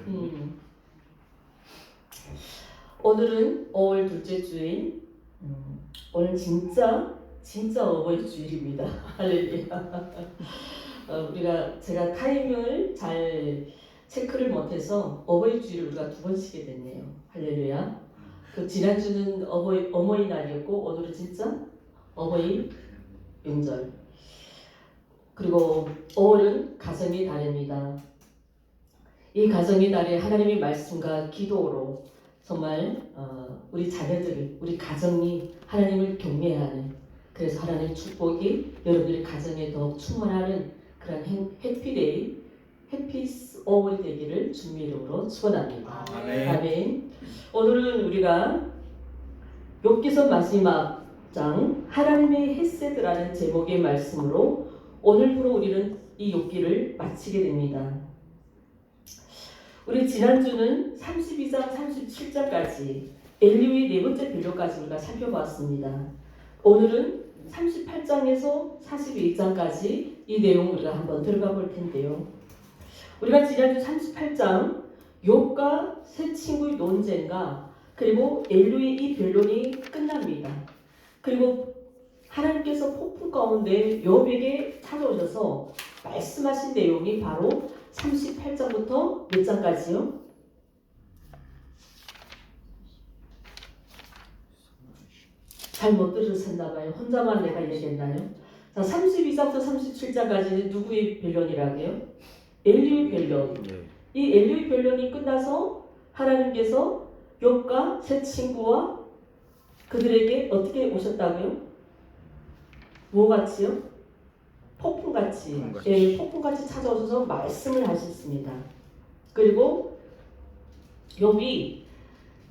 음. 오늘은 5월 둘째 주일. 오늘 진짜 어버이 주일입니다. 할렐루야. 제가 타임을 잘 체크를 못해서 어버이 주일을 우리가 두 번 쉬게 됐네요. 할렐루야. 그 지난주는 어머니날이었고 오늘은 진짜 어버이 명절. 그리고 5월은 가정의 달입니다. 이 가정의 달에 하나님의 말씀과 기도로 정말 우리 자녀들이, 우리 가정이 하나님을 경외하는, 그래서 하나님의 축복이 여러분의 가정에 더욱 충만하는 그런 해피데이, 해피스 5월이 되기를 주님의 이름으로 축원합니다. 아멘. 오늘은 우리가 욥기서 마지막 장 하나님의 헤세드라는 제목의 말씀으로 오늘부로 우리는 이 욥기를 마치게 됩니다. 우리 지난주는 32장, 37장까지 엘리후의 네 번째 변론까지 우리가 살펴봤습니다. 오늘은 38장에서 42장까지 이 내용 우리가 한번 들어가 볼 텐데요. 우리가 지난주 38장 욥과 세 친구의 논쟁과 그리고 엘리후의 이 변론이 끝납니다. 그리고 하나님께서 폭풍 가운데 욥에게 찾아오셔서 말씀하신 내용이 바로 38장부터 몇 장까지요? 잘 못 들으셨나봐요. 혼자만 내가 얘기했나요? 자, 32장부터 37장까지는 누구의 변론이라고요? 엘리후의 변론. 이 엘리후의 변론이 끝나서 하나님께서 욥과 세 친구와 그들에게 어떻게 오셨다고요? 뭐같이요? 폭풍같이, 예, 폭풍같이 찾아오셔서 말씀을 하셨습니다. 그리고 욥이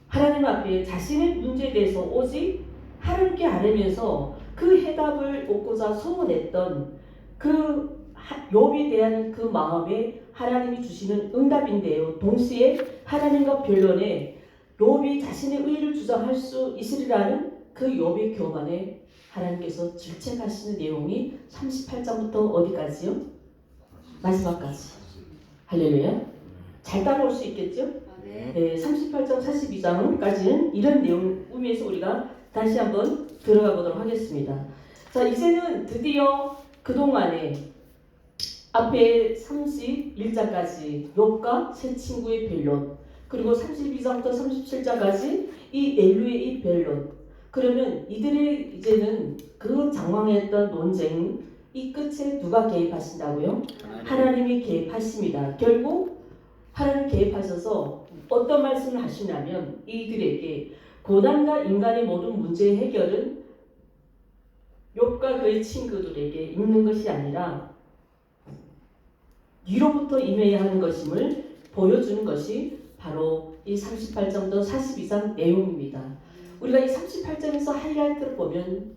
하나님 앞에 자신의 문제에 대해서 오직 하나님께 아뢰면서 그 해답을 얻고자 소원했던 그 욥에 대한 그 마음에 하나님이 주시는 응답인데요. 동시에 하나님과 변론에 욥이 자신의 의를 주장할 수 있으리라는 그 욥의 교만에 하나님께서 질책하시는 내용이 38장부터 어디까지요? 마지막까지. 할렐루야. 잘 따라올 수 있겠죠? 네, 38장, 42장까지는 이런 내용 의미에서 우리가 다시 한번 들어가 보도록 하겠습니다. 자, 이제는 드디어 그동안에 앞에 31장까지 욥과 세 친구의 변론, 그리고 32장부터 37장까지 이 엘리후의 이 변론, 그러면 이들의 이제는 그 장황했던 논쟁 이 끝에 누가 개입하신다고요? 하나님이 개입하십니다. 결국 하나님 개입하셔서 어떤 말씀을 하시냐면 이들에게 고난과 인간의 모든 문제의 해결은 욥과 그의 친구들에게 있는 것이 아니라 위로부터 임해야 하는 것임을 보여주는 것이 바로 이 38장부터 42장 내용입니다. 우리가 이 38장에서 하이라이트를 보면,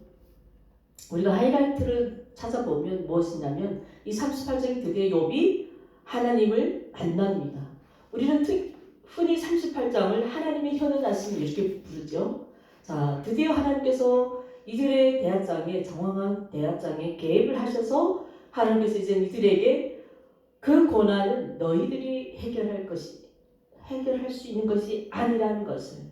우리가 하이라이트를 찾아보면 무엇이냐면 이 38장이 드디어 욥이 하나님을 만납니다. 우리는 흔히 38장을 하나님의 현현하심 이렇게 부르죠. 자, 드디어 하나님께서 이들의 대화장에, 정황한 대화장에 개입을 하셔서 하나님께서 이제 이들에게 그 고난은 너희들이 해결할 수 있는 것이 아니라는 것을,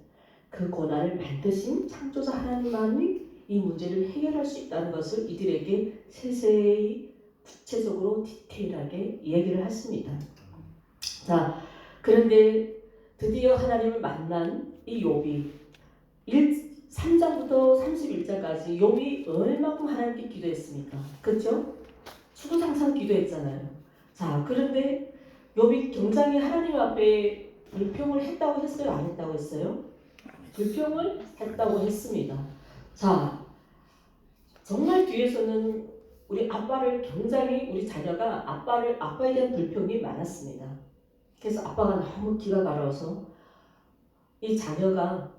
그 고난을 만드신 창조자 하나님만이 이 문제를 해결할 수 있다는 것을 이들에게 세세히 구체적으로 디테일하게 얘기를 했습니다. 자, 그런데 드디어 하나님을 만난 이 욥이 3장부터 31장까지 욥이 얼마큼 하나님께 기도했습니까? 그렇죠? 수고장상 기도했잖아요. 자, 그런데 욥이 굉장히 하나님 앞에 불평을 했다고 했어요? 안 했다고 했어요? 불평을 했다고 했습니다. 자, 정말 뒤에서는 우리 자녀가 아빠에 대한 불평이 많았습니다. 그래서 아빠가 너무 기가 가라워서 이 자녀가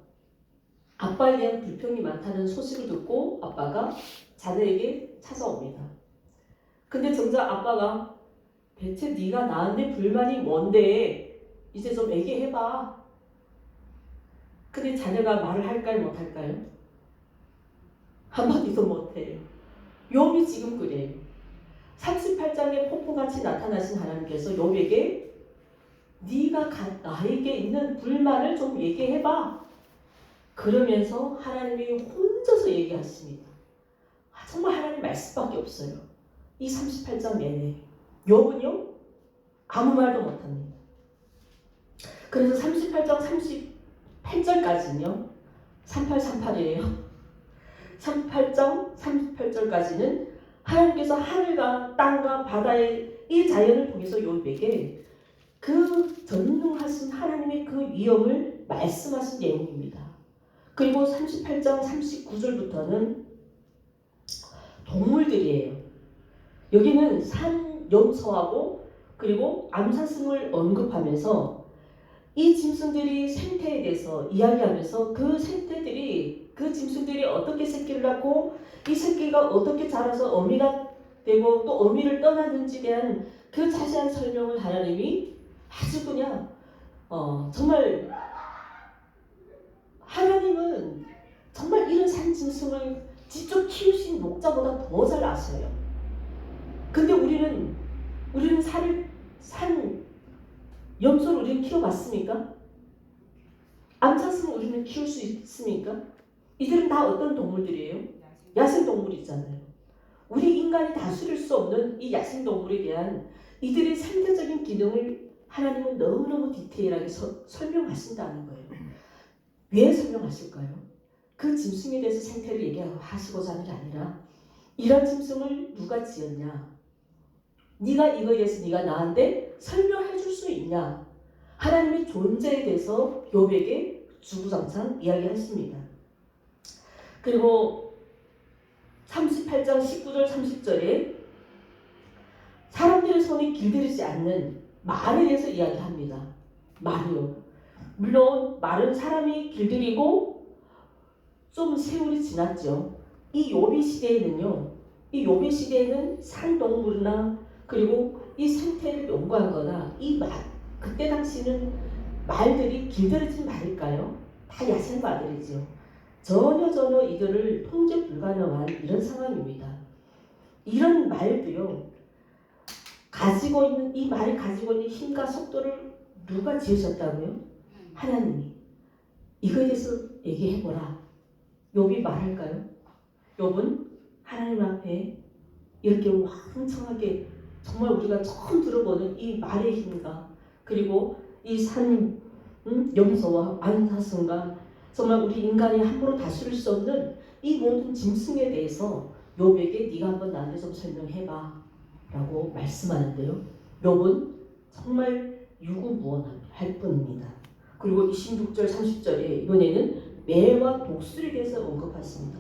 아빠에 대한 불평이 많다는 소식을 듣고 아빠가 자녀에게 찾아옵니다. 근데 정작 아빠가 대체 네가 나한테 불만이 뭔데 이제 좀 얘기해봐. 근데 자녀가 말을 할까요, 못할까요? 한마디도 못해요. 욥이 지금 그래요. 38장에 폭풍같이 나타나신 하나님께서 욥에게 네가 네가 나에게 있는 불만을 좀 얘기해봐. 그러면서 하나님이 혼자서 얘기하십니다. 정말 하나님 말씀밖에 없어요. 이 38장 내내. 욥은요 아무 말도 못합니다. 그래서 38장 38절까지는요 3838이에요. 38장 38절까지는 하나님께서 하늘과 땅과 바다의 이 자연을 통해서 욥에게 그 전능하신 하나님의 그 위엄을 말씀하신 내용입니다. 그리고 38장 39절부터는 동물들이에요. 여기는 산 염소하고 그리고 암사슴을 언급하면서 이 짐승들이 생태에 대해서 이야기하면서 그 생태들이 그 짐승들이 어떻게 새끼를 낳고 이 새끼가 어떻게 자라서 어미가 되고 또 어미를 떠나는지에 대한 그 자세한 설명을 하나님이 아주 그냥 정말 하나님은 정말 이런 산 짐승을 직접 키우신 목자보다 더 잘 아셔요. 근데 우리는 산 염소를 우리는 키워봤습니까? 암사슴을 우리는 키울 수 있습니까? 이들은 다 어떤 동물들이에요? 야생동물이잖아요. 우리 인간이 다스릴 수 없는 이 야생동물에 대한 이들의 생태적인 기능을 하나님은 너무너무 디테일하게 설명하신다는 거예요. 왜 설명하실까요? 그 짐승에 대해서 생태를 얘기하시고자 하는 게 아니라 이런 짐승을 누가 지었냐? 네가 이거에 대해서 네가 나한테 설명해 줄 수 있냐? 하나님의 존재에 대해서 욥에게 주구장창 이야기하십니다. 그리고 38장 19절 30절에 사람들의 손이 길들이지 않는 말에 대해서 이야기합니다. 말이요. 물론 말은 사람이 길들이고 좀 세월이 지났죠. 이 욥의 시대에는 산동물이나 그리고 이 생태를 연구하거나 그때 당시는 말들이 길들여진 말일까요? 다 야생마들이죠. 전혀 이들을 통제 불가능한 이런 상황입니다. 이런 말도요. 이 말이 가지고 있는 힘과 속도를 누가 지으셨다고요? 하나님이. 이거에 대해서 얘기해보라. 욥이 말할까요? 욥은 하나님 앞에 이렇게 왕성하게 정말 우리가 처음 들어보는 이 말의 힘과 그리고 이 산 염소와 암사슴과 정말 우리 인간이 함부로 다스릴 수 없는 이 모든 짐승에 대해서 욥에게 네가 한번 나한테 좀 설명해봐 라고 말씀하는데요. 욥은 정말 유구무원할 뿐입니다. 그리고 26절 30절에 이번에는 매와 독수리에 대해서 언급하십니다.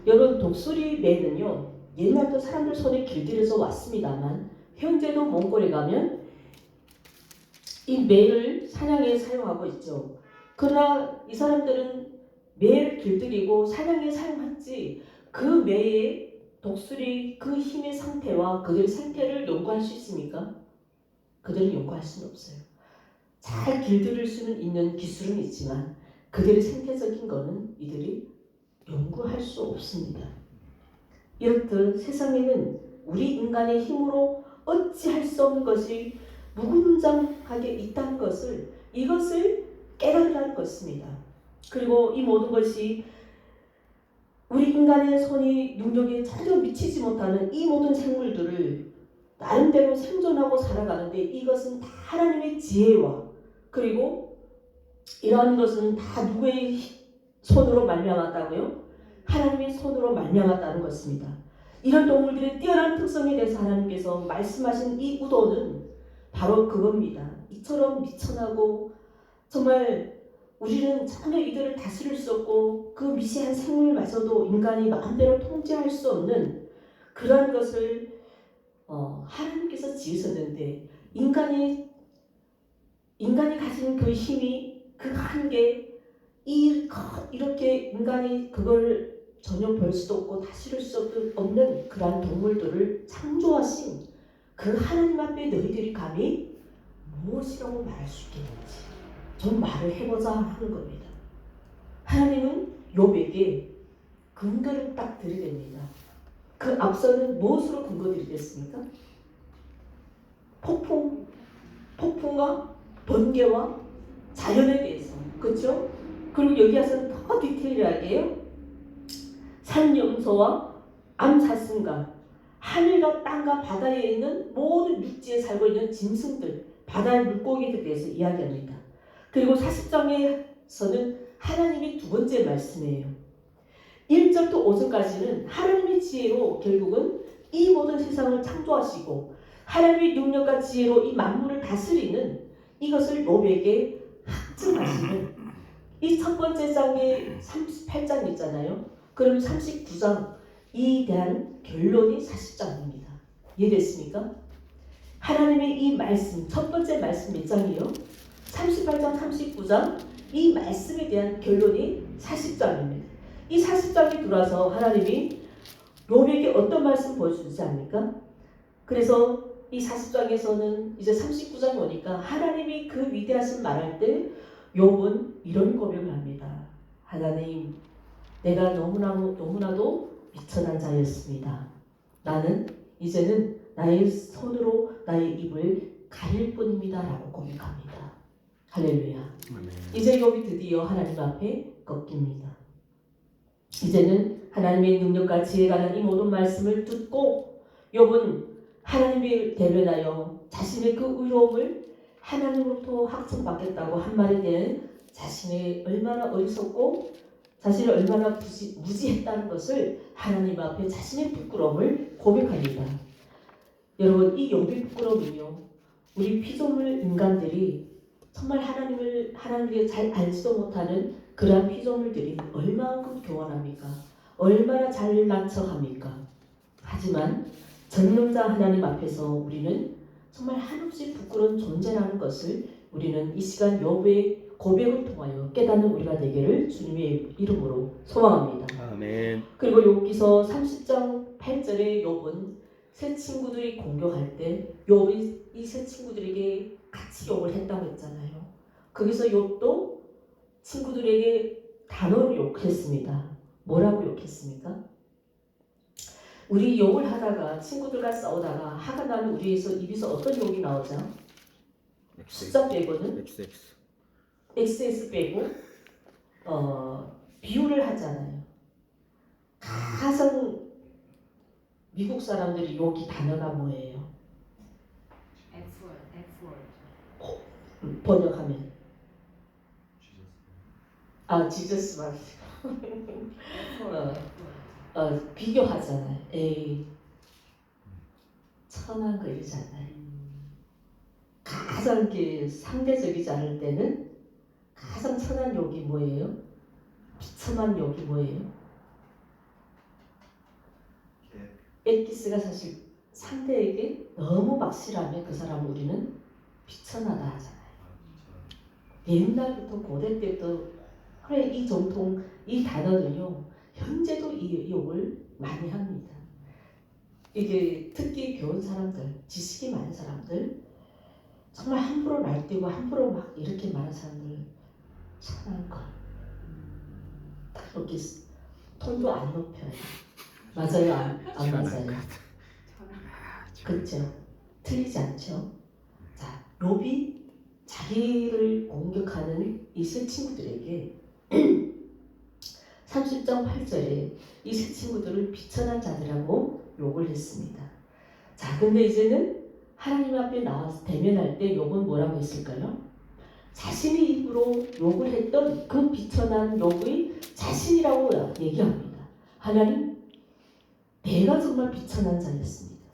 여러분 독수리 매는요 옛날부터 사람들 손에 길들여져 왔습니다만 현재도 몽골에 가면 이 매를 사냥에 사용하고 있죠. 그러나 이 사람들은 매를 길들이고 사냥에 사용했지 그 매의 독수리 그 힘의 상태와 그들의 생태를 연구할 수 있습니까? 그들은 연구할 수는 없어요. 잘 길들일 수는 있는 기술은 있지만 그들의 생태적인 거는 이들이 연구할 수 없습니다. 이렇듯 세상에는 우리 인간의 힘으로 어찌할 수 없는 것이 무궁무진하게 있다는 것을 이것을 깨달으라는 것입니다. 그리고 이 모든 것이 우리 인간의 손이 능력에 전혀 미치지 못하는 이 모든 생물들을 나름대로 생존하고 살아가는데 이것은 다 하나님의 지혜와 그리고 이러한 것은 다 누구의 손으로 말미암았다고요? 하나님의 손으로 말미암았다는 것입니다. 이런 동물들의 뛰어난 특성에 대해서 하나님께서 말씀하신 이 우도는 바로 그겁니다. 이처럼 미천하고 정말 우리는 전혀 이들을 다스릴 수 없고 그 미세한 생물마저도 인간이 마음대로 통제할 수 없는 그러한 것을 하나님께서 지으셨는데 인간이 가진 그 힘이 그 한계 이렇게 인간이 그걸 전혀 볼 수도 없고 다스릴 수 없는 그러한 동물들을 창조하신 그 하나님 앞에 너희들이 감히 무엇이라고 말할 수 있겠는지 좀 말을 해보자 하는 겁니다. 하나님은 욥에게 근거를 딱 들이댑니다. 그 앞서는 무엇으로 근거 들이댔습니까? 폭풍과 번개와 자연에 대해서, 그렇죠? 그리고 여기 와서는 더 디테일하게요. 산염소와 암사슴과 하늘과 땅과 바다에 있는 모든 육지에 살고 있는 짐승들, 바다의 물고기들에 대해서 이야기합니다. 그리고 40장에서는 하나님이 두 번째 말씀이에요. 1절부터 5절까지는 하나님의 지혜로 결국은 이 모든 세상을 창조하시고 하나님의 능력과 지혜로 이 만물을 다스리는 이것을 욥에게 확증하시는 이 첫 번째 장의 38장 있잖아요. 그럼 39장 이 대한 결론이 40장입니다. 이해됐습니까? 하나님의 이 말씀, 첫 번째 말씀 몇 장이요? 38장, 39장 이 말씀에 대한 결론이 40장입니다. 이 40장이 들어와서 하나님이 욥에게 어떤 말씀 보여주지 않습니까? 그래서 이 40장에서는 이제 39장이 오니까 하나님이 그 위대하신 말할 때 욥은 이런 고백을 합니다. 하나님, 내가 너무나도 미천한 자였습니다. 나는 이제는 나의 손으로 나의 입을 가릴 뿐입니다. 라고 고백합니다. 할렐루야. 이제 욥이 드디어 하나님 앞에 꺾입니다. 이제는 하나님의 능력과 지혜가 난 이 모든 말씀을 듣고 욥은 하나님을 대면하여 자신의 그 의로움을 하나님으로부터 확증받겠다고 한 말에 대한 자신의 얼마나 어리석고 자신을 얼마나 무지했다는 것을 하나님 앞에 자신의 부끄러움을 고백합니다. 여러분, 이 욥의 부끄러움은요, 우리 피조물 인간들이 정말 하나님을 잘 알지도 못하는 그러한 피조물들이 얼마만큼 교만합니까? 얼마나 잘난 척합니까? 하지만 전능자 하나님 앞에서 우리는 정말 한없이 부끄러운 존재라는 것을 우리는 이 시간 욥의 고백을 통하여 깨닫는 우리가 되기를 주님의 이름으로 소망합니다. 아멘. 그리고 욥기서 30장 8절에 욥은 새 친구들이 공격할 때 욥이 이 새 친구들에게 같이 욕을 했다고 했잖아요. 거기서 욥도 친구들에게 단어로 욕했습니다. 뭐라고 욕했습니까? 우리 욕을 하다가 친구들과 싸우다가 화가 나면 우리에서 입에서 어떤 욕이 나오죠? 숫자 빼고는 XX 빼고 비유를 하잖아요. 가장 미국 사람들이 욕이 단어가 뭐예요? 번역하면 지저스 말 비교하잖아요. 에이, 천한 거 이러잖아요. 가장 상대적이지 않을 때는 가장 천한 욕이 뭐예요? 비참한 욕이 뭐예요? 엑기스가 사실 상대에게 너무 확실하면 그 사람을 우리는 비천하다 하잖아요. 옛날부터 고대 때부터 그래 이 정통 이 단어는요 현재도 이 욕을 많이 합니다. 이게 특히 배운 사람들, 지식이 많은 사람들, 정말 함부로 날뛰고 함부로 막 이렇게 많은 사람들 천한 것 그렇게 톤도 안 높여요. 맞아요, 안 맞아요? 그렇죠. 틀리지 않죠. 자, 욥이 자기를 공격하는 이 세 친구들에게 30장 8절에 이 세 친구들을 비천한 자들이라고 욕을 했습니다. 자, 근데 이제는 하나님 앞에 나와서 대면할 때 욥은 뭐라고 했을까요? 자신의 입으로 욕을 했던 그 비천한 욥의 자신이라고 얘기합니다. 하나님, 내가 정말 비천한 자였습니다.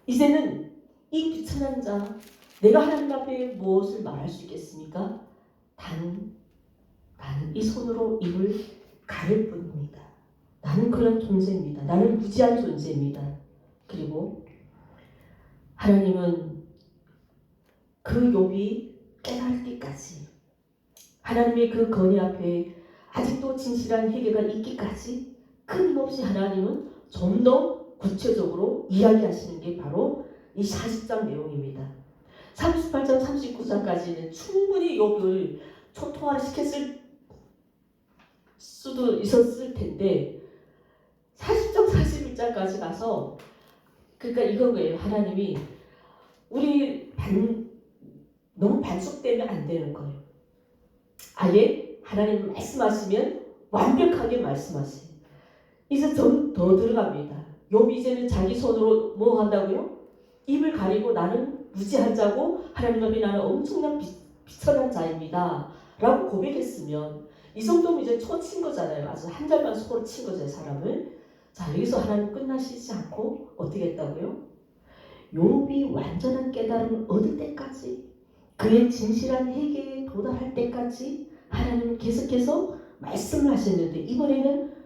이제는 이 비천한 자, 내가 하나님 앞에 무엇을 말할 수 있겠습니까? 나는 이 손으로 입을 가릴 뿐입니다. 나는 그런 존재입니다. 나는 무지한 존재입니다. 그리고 하나님은 그 욥이 깨달을 때까지 하나님의 그 건의 앞에 아직도 진실한 회개가 있기까지 끊임없이 하나님은 좀 더 구체적으로 이야기하시는 게 바로 이 40장 내용입니다. 38장 39장까지는 충분히 욥을 초토화를 시켰을 수도 있었을 텐데 40장 41장까지 가서 그러니까 이건 거예요. 하나님이 우리 너무 반복되면 안 되는 거예요. 아예 하나님 말씀하시면 완벽하게 말씀하세요. 이제 좀 더 들어갑니다. 욥이 이제는 자기 손으로 뭐 한다고요? 입을 가리고 나는 무지한 자고 하나님 앞에 나는 엄청난 비천한 자입니다. 라고 고백했으면 이 정도면 이제 초친 거잖아요. 아주 한 달만 속으로 친 거죠, 사람을. 자, 여기서 하나님 끝나시지 않고 어떻게 했다고요? 욥이 완전한 깨달음을 얻을 때까지, 그의 진실한 회개에 도달할 때까지 하나님은 계속해서 말씀을 하셨는데, 이번에는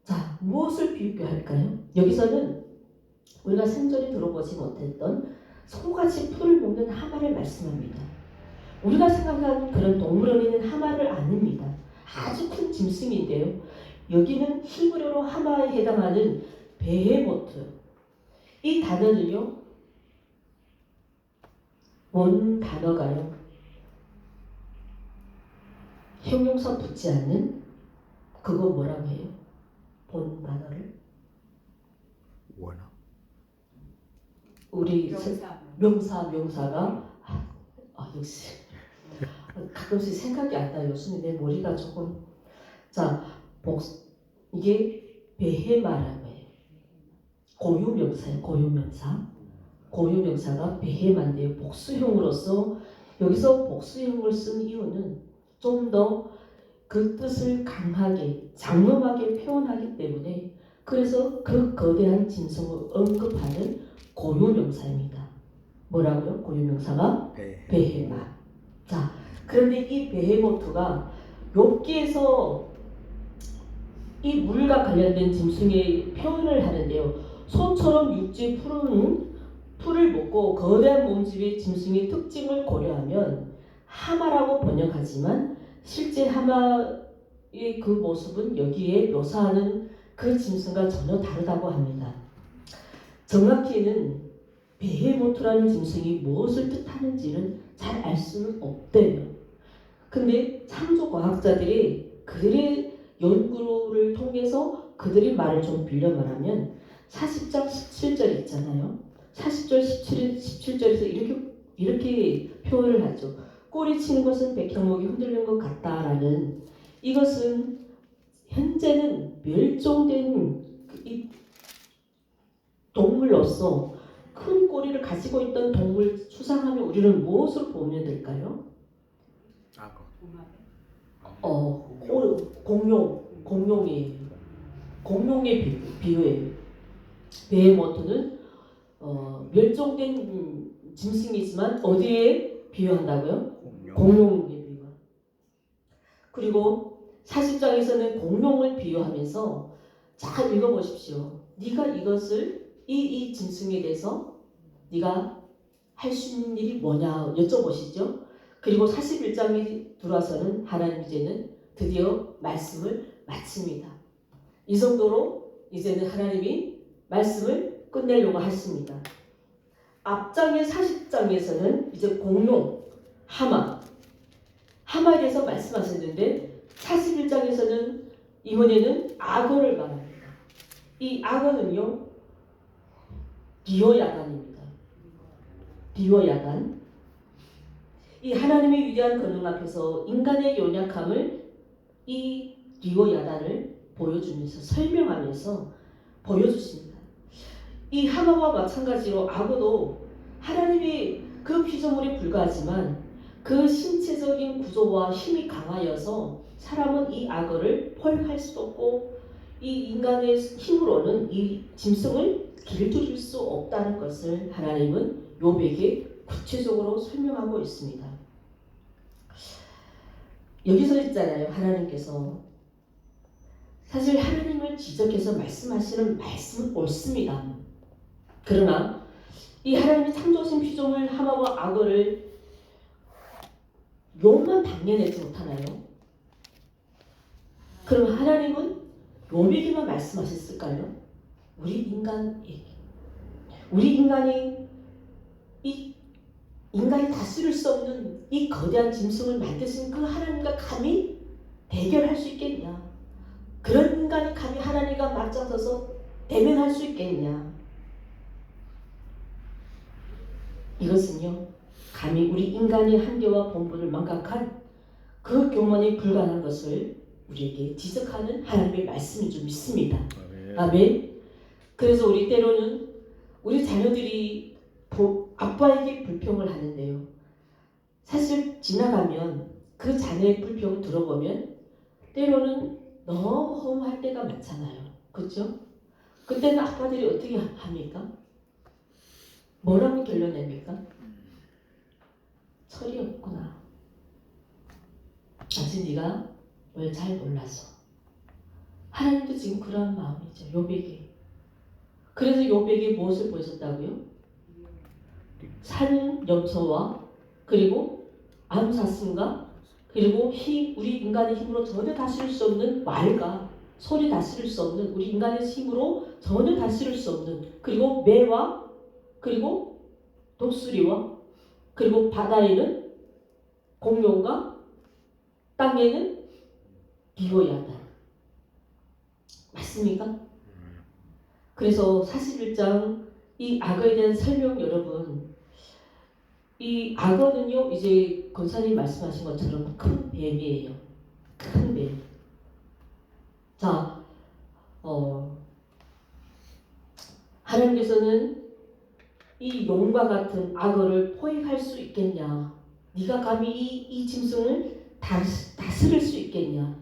자, 무엇을 비교할까요? 여기서는 우리가 생전에 들어보지 못했던 소같이 풀을 먹는 하마를 말씀합니다. 우리가 생각하는 그런 동물원에 있는 하마를 아닙니다. 아주 큰 짐승인데요. 여기는 히브리어로 하마에 해당하는 베헤모트. 이 단어는요, 원 단어가요, 형용사 붙지 않는 그거 뭐라고 해요? 본 단어를 원어. 우리 명사가 역시 가끔씩 생각이 안 나요. 요즘 내 머리가 조금. 자, 이게 베헤마라고 해요. 고유명사예요. 고유명사가 베헤마인데요. 복수형으로서 여기서 복수형을 쓴 이유는 좀 더 그 뜻을 강하게 장엄하게 표현하기 때문에, 그래서 그 거대한 짐승을 언급하는 고유명사입니다. 뭐라고요? 고유명사가 베헤마. 자, 그런데 이 베헤모트가 욥기에서 이 물과 관련된 짐승의 표현을 하는데요. 소처럼 육지 푸른 풀을 먹고 거대한 몸집의 짐승의 특징을 고려하면 하마라고 번역하지만 실제 하마의 그 모습은 여기에 묘사하는 그 짐승과 전혀 다르다고 합니다. 정확히는 베헤모트라는 짐승이 무엇을 뜻하는지는 잘 알 수는 없대요. 근데 창조과학자들이 그들의 연구를 통해서 그들의 말을 좀 빌려 말하면 40장 17절 있잖아요. 40절 17절에서 이렇게 표현을 하죠. 꼬리 치는 것은 백향목이 흔들리는 것 같다라는, 이것은 현재는 멸종된 이 동물로서 큰 꼬리를 가지고 있던 동물 추상하면 우리는 무엇으로 보면 될까요? 악어. 공룡의 비유예요. 베헤모트는 멸종된 짐승이지만 어디에 비유한다고요? 공룡에 비유. 그리고 40장에서는 공룡을 비유하면서 잘 읽어보십시오. 네가 이것을 이 짐승에 대해서 네가 할 수 있는 일이 뭐냐 여쭤보시죠. 그리고 41장에 들어와서는 하나님 이제는 드디어 말씀을 마칩니다. 이 정도로 이제는 하나님이 말씀을 끝내려고 하십니다. 앞장의 40장에서는 이제 공룡, 하마에 대해서 말씀하셨는데 41장에서는 이번에는 악어를 말합니다. 이 악어는요, 리워야단입니다. 리워야단. 이 하나님의 위대한 권능 앞에서 인간의 연약함을 이 리워야단을 보여주면서 설명하면서 보여주십니다. 이 하마와 마찬가지로 악어도 하나님의 그 피조물에 불과하지만 그 신체적인 구조와 힘이 강하여서 사람은 이 악어를 포획할 수도 없고 이 인간의 힘으로는 이 짐승을 길들일 수 없다는 것을 하나님은 욥에게 구체적으로 설명하고 있습니다. 여기서 있잖아요. 하나님께서 사실 하나님을 지적해서 말씀하시는 말씀은 옳습니다. 그러나 이 하나님이 창조하신 피조물 하마와 악어를 욥만 당겨내지 못하나요? 그럼 하나님은 욥에게만 말씀하셨을까요? 우리 인간이 이 인간이 다스릴 수 없는 이 거대한 짐승을 만드신 그 하나님과 감히 대결할 수 있겠냐? 그런 인간이 감히 하나님과 맞짱서서 대면할 수 있겠냐? 이것은요, 감히 우리 인간의 한계와 본분을 망각한 그 교만이 불가능한 것을 우리에게 지적하는 하나님의 말씀인 줄 믿습니다. 아멘. 그래서 우리 때로는 우리 자녀들이 아빠에게 불평을 하는데요. 사실 지나가면 그 자녀의 불평을 들어보면 때로는 너무 허무할 때가 많잖아요. 그렇죠? 그때는 아빠들이 어떻게 합니까? 뭐라고 결론냅니까? 철이 없구나. 아직 네가 뭘 잘 몰라서. 하나님도 지금 그런 마음이죠. 욥에게. 그래서 욥에게 무엇을 보여줬다고요? 산 염소와 그리고 암사슴과 그리고 우리 인간의 힘으로 전혀 다스릴 수 없는 말과 소리 다스릴 수 없는 우리 인간의 힘으로 전혀 다스릴 수 없는 그리고 매와 그리고 독수리와 그리고 바다에는 공룡과 땅에는 비오야다. 맞습니까? 그래서 41장 이 악어에 대한 설명 여러분 이 악어는요 이제 권사님 말씀하신 것처럼 큰 뱀이에요. 큰 뱀. 자, 하나님께서는 이 용과 같은 악어를 포획할 수 있겠냐? 네가 감히 이 짐승을 다스릴 수 있겠냐?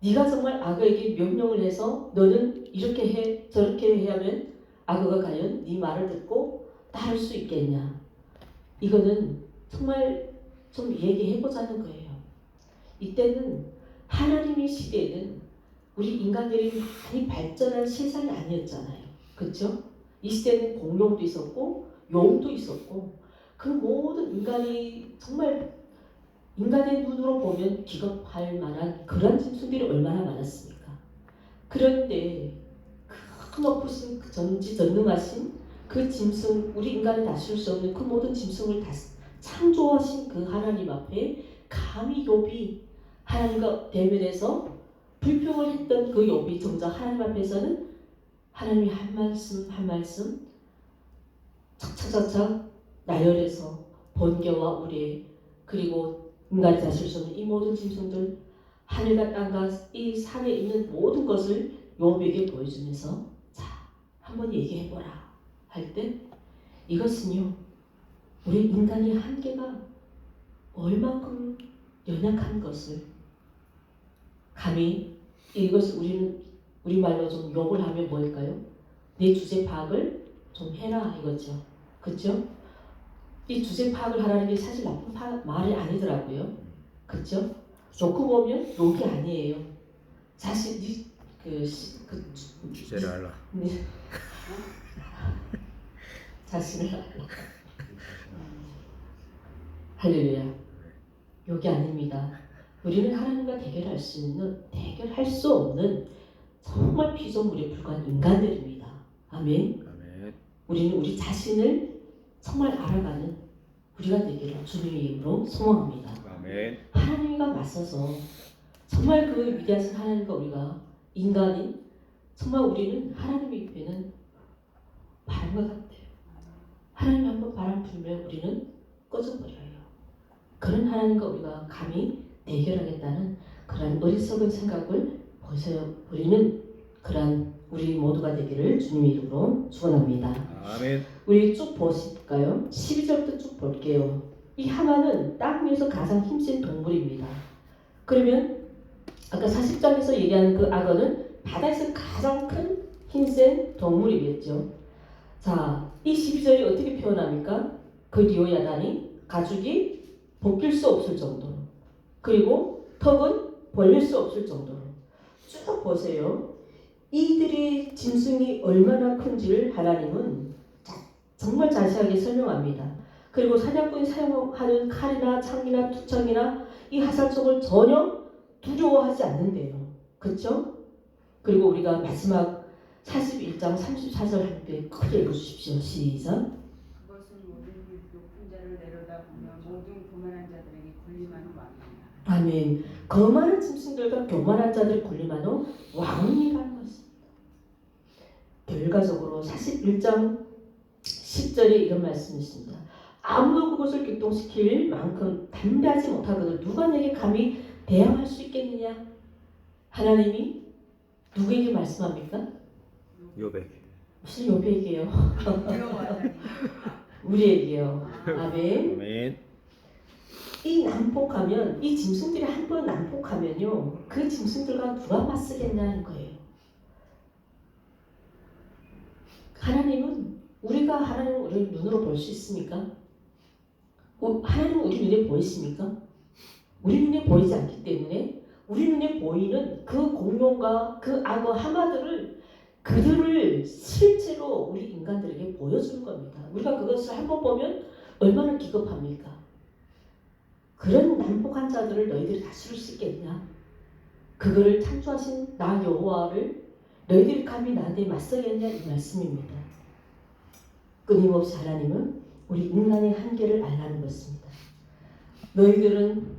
네가 정말 악어에게 명령을 해서 너는 이렇게 해 저렇게 해 하면 악어가 과연 네 말을 듣고 따를 수 있겠냐? 이거는 정말 좀 얘기해보자는 거예요. 이때는 하나님의 시대에는 우리 인간들이 많이 발전한 세상이 아니었잖아요. 그렇죠? 이 시대는 공룡도 있었고 용도 있었고 그 모든 인간이 정말 인간의 눈으로 보면 기겁할 만한 그런 짐승들이 얼마나 많았습니까? 그런데 그 높으신 그 전지전능하신 그 짐승 우리 인간이 다스릴 수 없는 그 모든 짐승을 창조하신 그 하나님 앞에 감히 욥이 하나님과 대면해서 불평을 했던 그 욥이 정작 하나님 앞에서는 하나님이 한 말씀 한 말씀 착착착착 나열해서 번개와 우레 그리고 인간이 다스릴 수 없는 이 모든 짐승들 하늘과 땅과 이 산에 있는 모든 것을 욥에게 보여주면서 자 한번 얘기해보라 할 때 이것은요 우리 인간의 한계가 얼만큼 연약한 것을 감히 이것을 우리는 우리말로 좀 욕을 하면 뭘까요? 내 주제 파악을 좀 해라 이거죠. 그렇죠? 이 주제 파악을 하라는 게 사실 나쁜 말이 아니더라고요. 그렇죠? 놓고 보면 욕이 아니에요. 자신이 주제를 알라. 네. 자신을 알라. 할렐루야. 욕이 아닙니다. 우리는 하나님과 대결할 수 없는 정말 피조물에 불과한 인간들입니다. 아멘. 아멘. 우리는 우리 자신을 정말 알아가는 우리가 되기를 주님의 이름으로 소망합니다. 아멘. 하나님과 맞서서 정말 그 위대하신 하나님과 우리가 인간인 정말 우리는 하나님 옆에는 바람과 같아요. 하나님 한번 바람 불면 우리는 꺼져버려요. 그런 하나님과 우리가 감히 대결하겠다는 그런 어리석은 생각을 버리는 그런 우리 모두가 되기를 주님의 이름으로 축원합니다. 아멘. 우리 쭉 보실까요? 12절부터 쭉 볼게요. 이 하마는 땅 위에서 가장 힘센 동물입니다. 그러면 아까 40장에서 얘기하는 그 악어는 바다에서 가장 큰 힘센 동물이겠죠. 자, 이 12절이 어떻게 표현합니까? 그 리오야단이 가죽이 벗길 수 없을 정도로 그리고 턱은 벌릴 수 없을 정도로 쭉 보세요. 이들의 짐승이 얼마나 큰지를 하나님은 정말 자세하게 설명합니다. 그리고 사냥꾼이 사용하는 칼이나 창이나 투창이나 이 화살촉을 전혀 두려워하지 않는데요. 그렇죠? 그리고 우리가 마지막 41장 34절 함께 크게 읽어주십시오. 시작. 그것은 모든 높은 자를 내려다보며 모든 교만한 자들에게 군림하는 왕이니라. 아멘. 거만한 짐승들과 교만한 자들이 군림하는 왕이라는 것입니다. 결과적으로 41장 10절에 이런 말씀이 있습니다. 아무도 그것을 격동시킬 만큼 담대하지 못하거든 누가 내게 감히 대항할 수 있겠느냐? 하나님이 누구에게 말씀합니까? 요배. 무슨 요배에게요? 여호와 우리에게요. 아멘. 아멘. 이 난폭하면 이 짐승들이 한 번 난폭하면요 그 짐승들과 누가 맞서겠냐는 거예요. 하나님은 우리가 하나님을 우리 눈으로 볼 수 있습니까? 하나님은 우리 눈에 보이십니까? 우리 눈에 보이지 않기 때문에 우리 눈에 보이는 그 공룡과 그 악어 하마들을 그들을 실제로 우리 인간들에게 보여주는 겁니다. 우리가 그것을 한번 보면 얼마나 기겁합니까? 그런 난폭한 자들을 너희들이 다스릴 수 있겠냐? 그거를 창조하신 나 여호와를 너희들이 감히 나한테 맞서겠냐 이 말씀입니다. 끊임없이 하나님은 우리 인간의 한계를 알라는 것입니다. 너희들은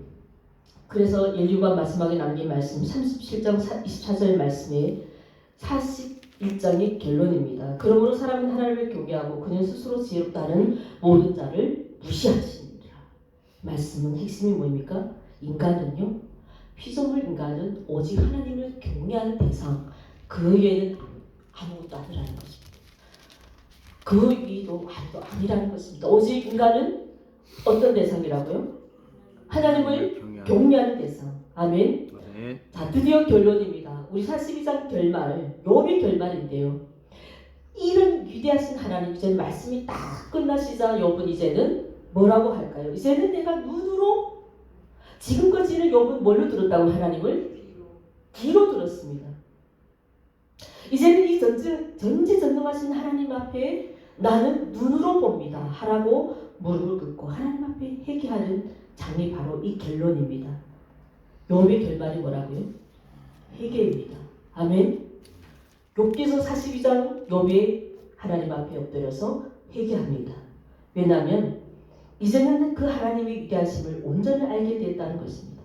그래서 인류가 마지막에 남긴 말씀 37장 24절 말씀에 41장의 결론입니다. 그러므로 사람은 하나님을 경외하고 그는 스스로 지혜롭다는 모든 자를 무시하시니라. 말씀은 핵심이 뭐입니까? 인간은요. 피조물 인간은 오직 하나님을 경외하는 대상 그 외에는 아무것도 아니라는 것입니다. 그 위도 아무도 아니라는 것입니다. 오직 인간은 어떤 대상이라고요? 하나님을 경외하는 대상. 아멘. 아멘. 자, 드디어 결론입니다. 우리 42장 결말, 욥의 결말인데요. 이런 위대하신 하나님, 이제 말씀이 딱 끝나시자 욥은 이제는 뭐라고 할까요? 이제는 내가 눈으로 지금까지는 욥은 뭘로 들었다고 하나님을? 귀로 들었습니다. 이제는 이 전지전능하신 하나님 앞에 나는 눈으로 봅니다. 하라고 무릎을 꿇고 하나님 앞에 회개하는 장이 바로 이 결론입니다. 욥의 결말이 뭐라고요? 회개입니다. 아멘. 욥기서 42장 욥이 하나님 앞에 엎드려서 회개합니다. 왜냐하면 이제는 그 하나님의 위대하심을 온전히 알게 됐다는 것입니다.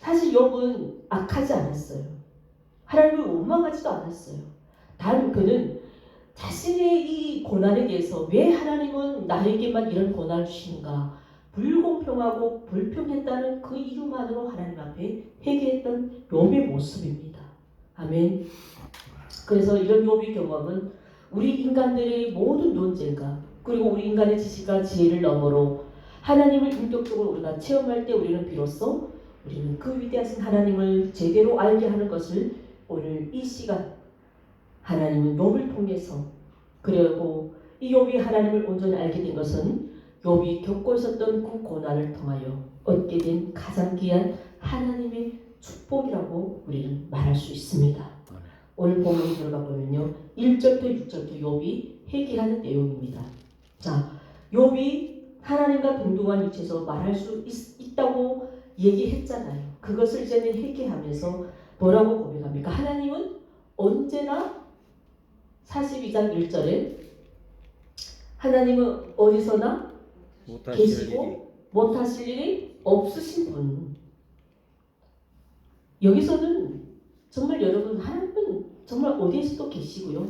사실 욥은 악하지 않았어요. 하나님을 원망하지도 않았어요. 단 그는 자신의 이 고난에 대해서 왜 하나님은 나에게만 이런 고난을 주시는가 불공평하고 불평했다는 그 이유만으로 하나님 앞에 회개했던 욥의 모습입니다. 아멘. 그래서 이런 욥의 경험은 우리 인간들의 모든 논쟁과 그리고 우리 인간의 지식과 지혜를 너머로 하나님을 인격적으로 우리가 체험할 때 우리는 비로소 우리는 그 위대하신 하나님을 제대로 알게 하는 것을 오늘 이 시간 하나님은 욥을 통해서 그리고 이 욥이 하나님을 온전히 알게 된 것은 욥이 겪고 있었던 그 고난을 통하여 얻게 된 가장 귀한 하나님의 축복이라고 우리는 말할 수 있습니다. 오늘 본문에 들어가 보면요. 1절부터 6절부터 욥이 회개하는 내용입니다. 자, 욥이 하나님과 동등한 위치에서 말할 수 있다고 얘기했잖아요. 그것을 이제는 회개하면서 뭐라고 고백합니까? 하나님은 언제나 42장 1절에 하나님은 어디서나 계시고 못하실 일이 없으신 분. 여기서는 정말 여러분 하나님은 정말 어디에서도 계시고요.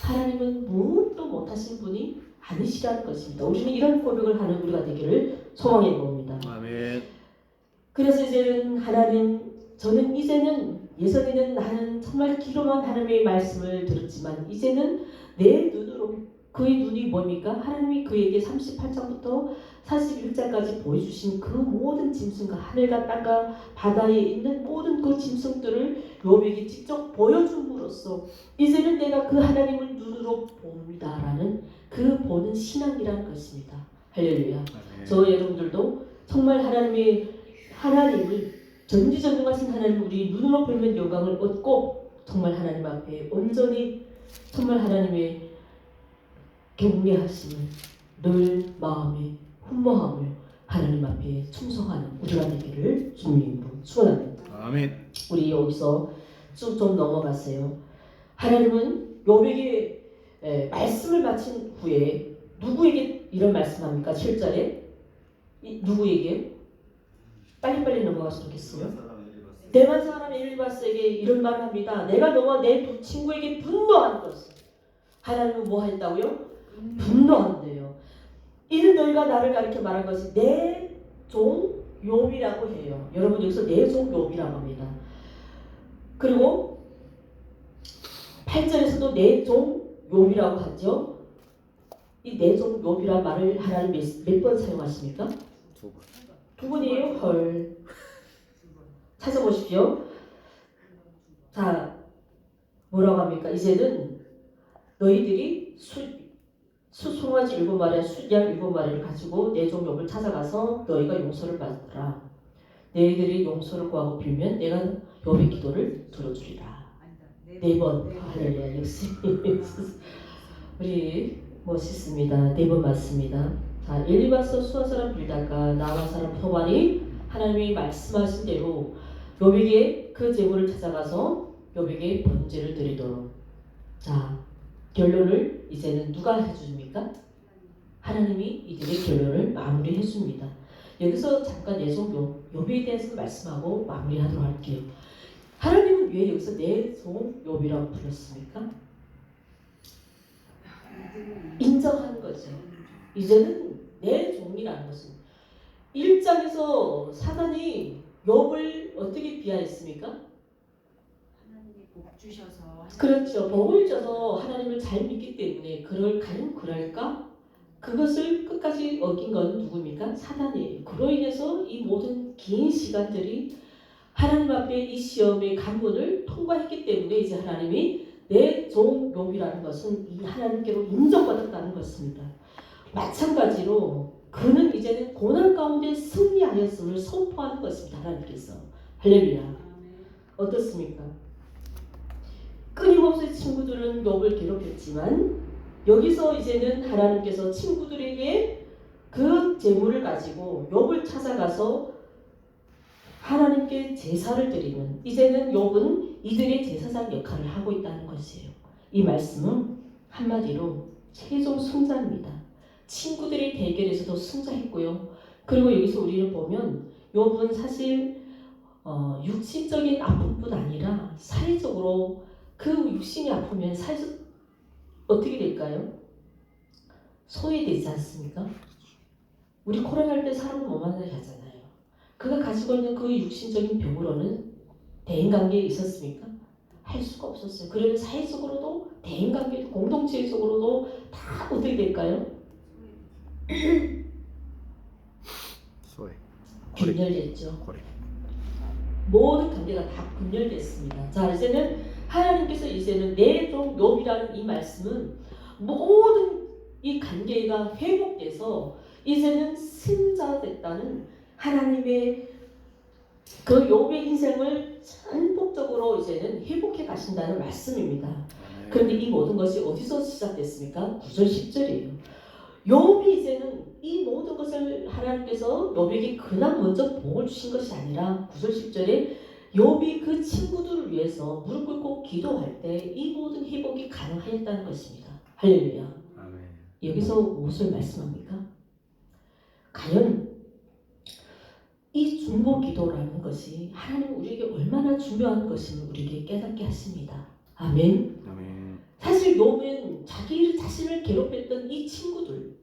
하나님은 무엇도 못하신 분이 아니시라는 것입니다. 우리는 이런 고백을 하는 우리가 되기를 소망해 봅니다. 아멘. 그래서 이제는 저는 이제는 예전에는 나는 정말 귀로만 하나님의 말씀을 들었지만 이제는 내 눈으로 그의 눈이 뭡니까? 하나님이 그에게 38장부터 41장까지 보여주신 그 모든 짐승과 하늘과 땅과 바다에 있는 모든 그 짐승들을 욥에게 직접 보여줌으로써 이제는 내가 그 하나님을 눈으로 봅니다라는 그 보는 신앙이라는 것입니다. 할렐루야. 저 여러분들도 정말 하나님을 전지전능하신 하나님 우리 눈으로 보면 영광을 얻고 정말 하나님 앞에 온전히 정말 하나님의 경외하심을 늘 마음에 훈모함을 하나님 앞에 충성하는 우리가 되기를 주님으로 축원합니다. 아멘. 우리 여기서 쭉 좀 넘어가세요. 하나님은 욥에게 말씀을 마친 후에 누구에게 이런 말씀합니까? 7절에 누구에게? 빨리빨리 넘어갔으면 좋겠어요. 대만 사람 엘리바스에게 이런 말을 합니다. 내가 너와 내 두 친구에게 분노한 것을 하나님은 뭐 했다고요? 분노한대요. 이는 너희가 나를 가리켜 말한 것이 내 종 욥이라고 해요. 여러분 여기서 내 종 욥이라고 합니다. 그리고 8절에서도 내 종 욥이라고 하죠. 이 내 종 욥이란 말을 하나님 몇 번 사용하십니까? 두 번. 두 번이에요. 헐. 찾아보십시오. 자, 뭐라고 합니까? 이제는 너희들이 송아지 7마리, 숫양 7마리를 가지고 내 종 욥을 찾아가서 너희가 용서를 받으라. 너희들이 용서를 구하고 빌면 내가 욥의 기도를 들어주리라. 네 번. 할렐루야. 역시 우리 멋있습니다. 네 번 맞습니다. 자, 엘리바서 수아 사람 빌닷과 나와 사람 토반이 하나님이 말씀하신 대로 욥에게 그 제물을 찾아가서 욥에게 번제를 드리도록. 자, 결론을 이제는 누가 해줍니까? 하나님이 이들의 결론을 마무리해 줍니다. 여기서 잠깐 내종 욥에 대해서 말씀하고 마무리하도록 할게요. 하나님은 왜 여기서 내종 욥이라고 불렀습니까? 인정하는 거죠. 이제는 내 종이라는 것은 1장에서 사단이 욥을 어떻게 비하했습니까? 하나님이 복 주셔서 그렇죠. 복을 줘서 하나님을 잘 믿기 때문에 과연 그럴까? 그것을 끝까지 어긴 건 누굽니까? 사단이에요. 그로 인해서 이 모든 긴 시간들이 하나님 앞에 이 시험의 관문을 통과했기 때문에 이제 하나님이 내 종 욥이라는 것은 이 하나님께로 인정받았다는 것입니다. 마찬가지로 그는 이제는 고난 가운데 승리하였음을 선포하는 것입니다. 하나님께서. 할렐루야. 어떻습니까? 끊임없이 친구들은 욥을 괴롭혔지만 여기서 이제는 하나님께서 친구들에게 그 재물을 가지고 욥을 찾아가서 하나님께 제사를 드리는, 이제는 욥은 이들의 제사장 역할을 하고 있다는 것이에요. 이 말씀은 한마디로 최종 승자입니다. 친구들의 대결에서도 승자했고요. 그리고 여기서 우리를 보면 욥은 사실 육신적인 아픔뿐 아니라 사회적으로 그 육신이 아프면 사회적 어떻게 될까요? 소외되지 않습니까? 우리 코로나 할 때 사람을 못 만나게 하잖아요. 그가 가지고 있는 그 육신적인 병으로는 대인관계에 있었습니까? 할 수가 없었어요. 그러면 사회적으로도 대인관계도 공동체적으로도 다 어떻게 될까요? 소외. 분열됐죠. 고리. 모든 관계가 다 분열됐습니다. 자, 이제는 하나님께서 이제는 내 종 욥이라는 이 말씀은 모든 이 관계가 회복돼서 이제는 승자됐다는 하나님의 그 욥의 인생을 전폭적으로 이제는 회복해 가신다는 말씀입니다. 그런데 이 모든 것이 어디서 시작됐습니까? 9절 10절이에요. 욥이 이제는 이 모든 것을 하나님께서 욥에게 그냥 먼저 복을 주신 것이 아니라 9절 10절에 욥이 그 친구들을 위해서 무릎 꿇고 기도할 때 이 모든 회복이 가능하였다는 것입니다. 할렐루야. 아멘. 여기서 무엇을 말씀합니까? 과연 이 중보 기도라는 것이 하나님 우리에게 얼마나 중요한 것임을 우리에게 깨닫게 하십니다. 아멘. 아멘. 사실 욥은 자기 자신을 괴롭혔던 이 친구들을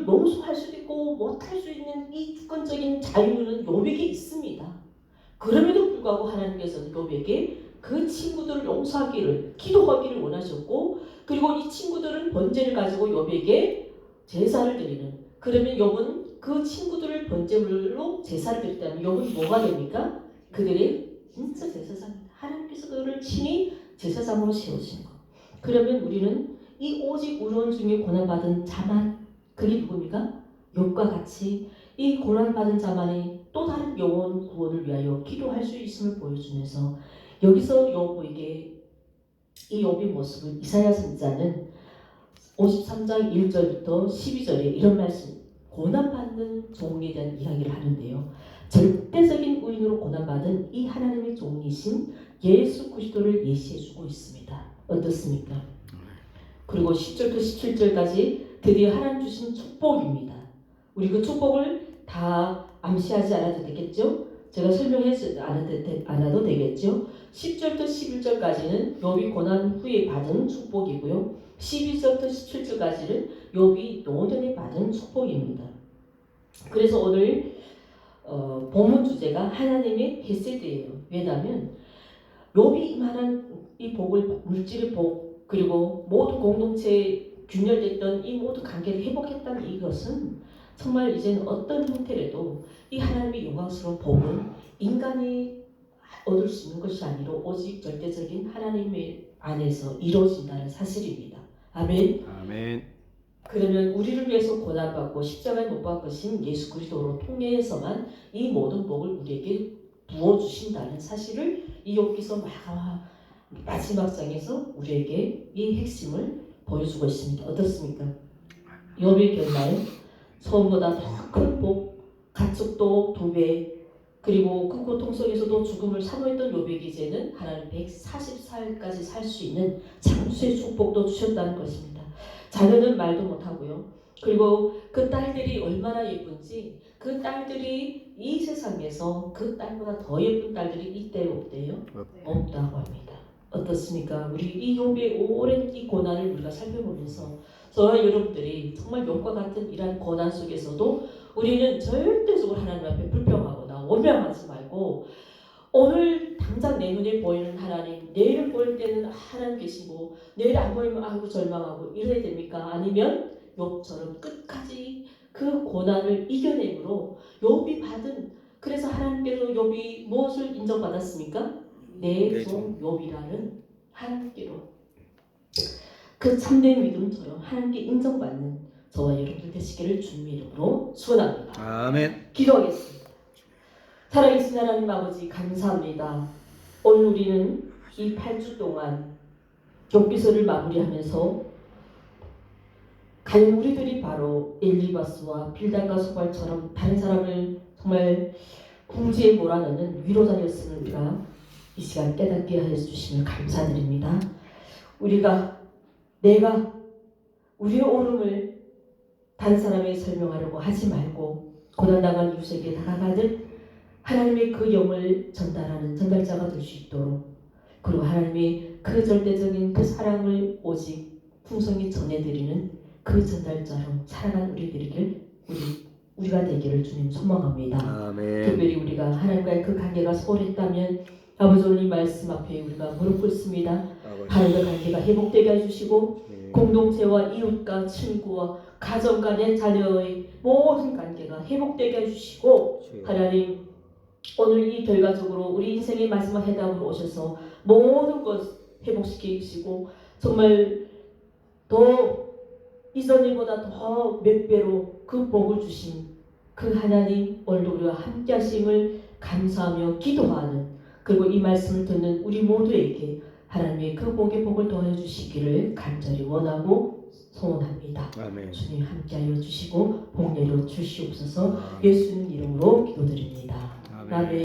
용서할 수도 있고 못할 수 있는 이 주권적인 자유는 욥에게 있습니다. 그럼에도 불구하고 하나님께서는 욥에게 그 친구들을 용서하기를 기도하기를 원하셨고, 그리고 이 친구들은 번제를 가지고 욥에게 제사를 드리는, 그러면 욥은 그 친구들을 번제물로 제사를 드렸다면 욥은 뭐가 됩니까? 그들의 진짜 제사장입니다. 하나님께서 그들을 친히 제사장으로 세우신 것. 그러면 우리는 이 오직 우론 중에 고난받은 자만, 그게 누굽니까? 욥과 같이 이 고난받은 자만이 또 다른 영혼 구원을 위하여 기도할 수 있음을 보여주면서, 여기서 욥에게 이 욥의 모습을 이사야 선지자는 53장 1절부터 12절에 이런 말씀, 고난받는 종에 대한 이야기를 하는데요. 절대적인 의인으로 고난받은 이 하나님의 종이신 예수 그리스도를 예시해주고 있습니다. 어떻습니까? 그리고 10절부터 17절까지 드디어 하나님 주신 축복입니다. 우리 그 축복을 다 암시하지 않아도 되겠죠? 제가 설명하지 않아도 되겠죠. 10절부터 11절까지는 욥이 고난 후에 받은 축복이고요. 12절부터 17절까지는 욥이 노년에 받은 축복입니다. 그래서 오늘 본문 주제가 하나님의 헤세드예요. 왜냐하면 욥이 이만한 이 복을, 물질의 복, 그리고 모두 공동체에 균열됐던 이 모든 관계를 회복했다는 이것은 정말 이제는 어떤 형태라도 이 하나님의 영광스러운 복은 인간이 얻을 수 있는 것이 아니라 오직 절대적인 하나님의 안에서 이루어진다는 사실입니다. 아멘. 아멘. 그러면 우리를 위해서 고난받고 십자가에 못 박으신 예수 그리스도로 통해서만 이 모든 복을 우리에게 부어주신다는 사실을 이 욥기서 마지막 장에서 우리에게 이 핵심을 보여주고 있습니다. 어떻습니까? 욥의 결말 소음보다 더 큰 복, 가축도 2배, 그리고 그 고통 속에서도 죽음을 사모했던 욥에게 이제는 하나님 140살까지 살 수 있는 장수의 축복도 주셨다는 것입니다. 자녀는 말도 못하고요. 그리고 그 딸들이 얼마나 예쁜지, 그 딸들이 이 세상에서 그 딸보다 더 예쁜 딸들이 있대요, 없대요? 없다고 합니다. 어떻습니까? 우리 이 욥의 오랜 이 고난을 우리가 살펴보면서 저와 여러분들이 정말 욥과 같은 이러한 고난 속에서도 우리는 절대적으로 하나님 앞에 불평하거나 원망하지 말고 오늘 당장 내 눈에 보이는 하나님, 내일을 보일 때는 하나님 계시고 내일 안 보이면 아이고 절망하고 이래야 됩니까? 아니면 욥처럼 끝까지 그 고난을 이겨내므로 욥이 받은, 그래서 하나님께서 욥이 무엇을 인정받았습니까? 내 종 욥이라는 하나님께로 그 참된 믿음처럼 하나님께 인정받는 저와 여러분들 되시기를 주님의 이름으로 축원합니다. 아멘. 기도하겠습니다. 살아계신 하나님 아버지 감사합니다. 오늘 우리는 이 8주 동안 욥기서를 마무리하면서 과연 우리들이 바로 엘리바스와 빌달과 소발처럼 다른 사람을 정말 궁지에 몰아넣는 위로자였습니까? 이 시간 깨닫게 하여 주시면 감사드립니다. 내가 우리의 오름을 다른 사람에게 설명하려고 하지 말고 고난당한 이웃에게 다가가듯 하나님의 그 영을 전달하는 전달자가 될 수 있도록, 그리고 하나님의 그 절대적인 그 사랑을 오직 풍성히 전해드리는 그 전달자로 살아가는 우리가 되기를 주님 소망합니다. 아멘. 특별히 우리가 하나님과의 그 관계가 소홀했다면 아버지 오늘 이 말씀 앞에 우리가 무릎 꿇습니다. 하나님과 관계가 회복되게 해주시고 공동체와 이웃과 친구와 가정과 내 자녀의 모든 관계가 회복되게 해주시고, 하나님 오늘 이 결과적으로 우리 인생의 마지막 해답으로 오셔서 모든 것 회복시키시고 정말 더 이전보다 더 몇 배로 그 복을 주신 그 하나님 오늘도 우리와 함께 하심을 감사하며 기도하는, 그리고 이 말씀을 듣는 우리 모두에게 하나님의 그 복의 복을 더해 주시기를 간절히 원하고 소원합니다. 아멘. 주님 함께하여 주시고 복 내려 주시옵소서. 예수님 이름으로 기도드립니다. 아멘.